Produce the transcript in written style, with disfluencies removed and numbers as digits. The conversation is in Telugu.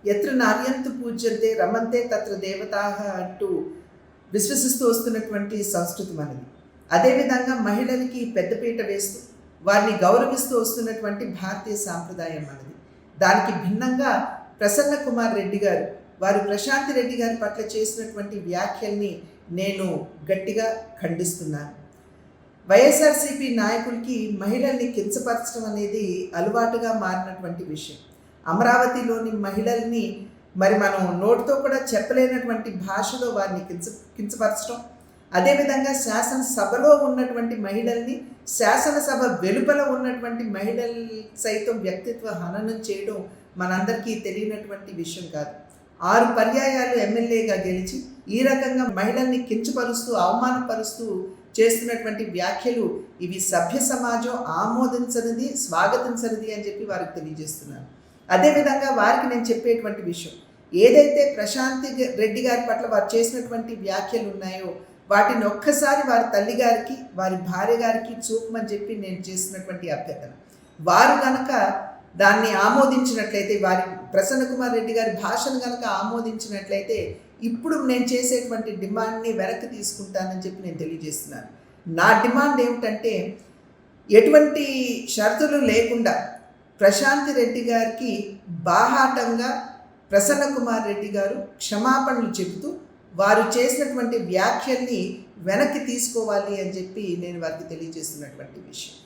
ఎత్ర నార్యంతు పూజ్యంతే రమంతే తత్ర దేవతాహ అంటూ విశ్వసిస్తూ వస్తున్నటువంటి సంస్కృతి మనది. అదేవిధంగా మహిళలకి పెద్దపీట వేస్తూ వారిని గౌరవిస్తూ వస్తున్నటువంటి భారతీయ సాంప్రదాయం మనది. దానికి భిన్నంగా ప్రసన్న కుమార్ రెడ్డి గారు వారు ప్రశాంతి రెడ్డి గారి పట్ల చేసినటువంటి వ్యాఖ్యల్ని నేను గట్టిగా ఖండిస్తున్నాను. వైఎస్ఆర్సీపీ నాయకులకి మహిళల్ని కించపరచడం అనేది అలవాటుగా మారినటువంటి విషయం. అమరావతిలోని మహిళల్ని మనం నోటితో కూడా చెప్పలేనటువంటి భాషలో వారిని కించపరచడం, అదేవిధంగా శాసనసభలో ఉన్నటువంటి మహిళల్ని శాసనసభ వెలుపల ఉన్నటువంటి మహిళలు సైతం వ్యక్తిత్వ హననం చేయడం మనందరికీ తెలియనటువంటి విషయం కాదు. 6 పర్యాయాలు ఎమ్మెల్యేగా గెలిచి ఈ రకంగా మహిళల్ని కించపరుస్తూ అవమానపరుస్తూ చేస్తున్నటువంటి వ్యాఖ్యలు ఇవి సభ్య సమాజం ఆమోదించనిది, స్వాగతించనిది అని చెప్పి వారికి తెలియజేస్తున్నాను. అదేవిధంగా వారికి నేను చెప్పేటువంటి విషయం, ఏదైతే ప్రశాంతి రెడ్డి గారి పట్ల వారు చేసినటువంటి వ్యాఖ్యలు ఉన్నాయో వాటిని ఒక్కసారి వారి తల్లి గారికి వారి భార్య గారికి చూపమని చెప్పి నేను చేసినటువంటి అభ్యర్థన. వారు కనుక దాన్ని ఆమోదించినట్లయితే, వారి ప్రసన్న కుమార్ రెడ్డి గారి భాషను కనుక ఆమోదించినట్లయితే ఇప్పుడు నేను చేసేటువంటి డిమాండ్ని వెనక్కి తీసుకుంటానని చెప్పి నేను తెలియజేస్తున్నాను. నా డిమాండ్ ఏమిటంటే, ఎటువంటి షరతులు లేకుండా ప్రశాంతి రెడ్డి గారికి బాహాటంగా ప్రసన్న కుమార్ రెడ్డి గారు క్షమాపణలు చెబుతూ వారు చేసినటువంటి వ్యాఖ్యల్ని వెనక్కి తీసుకోవాలి అని చెప్పి నేను వారికి తెలియజేస్తున్నటువంటి విషయం.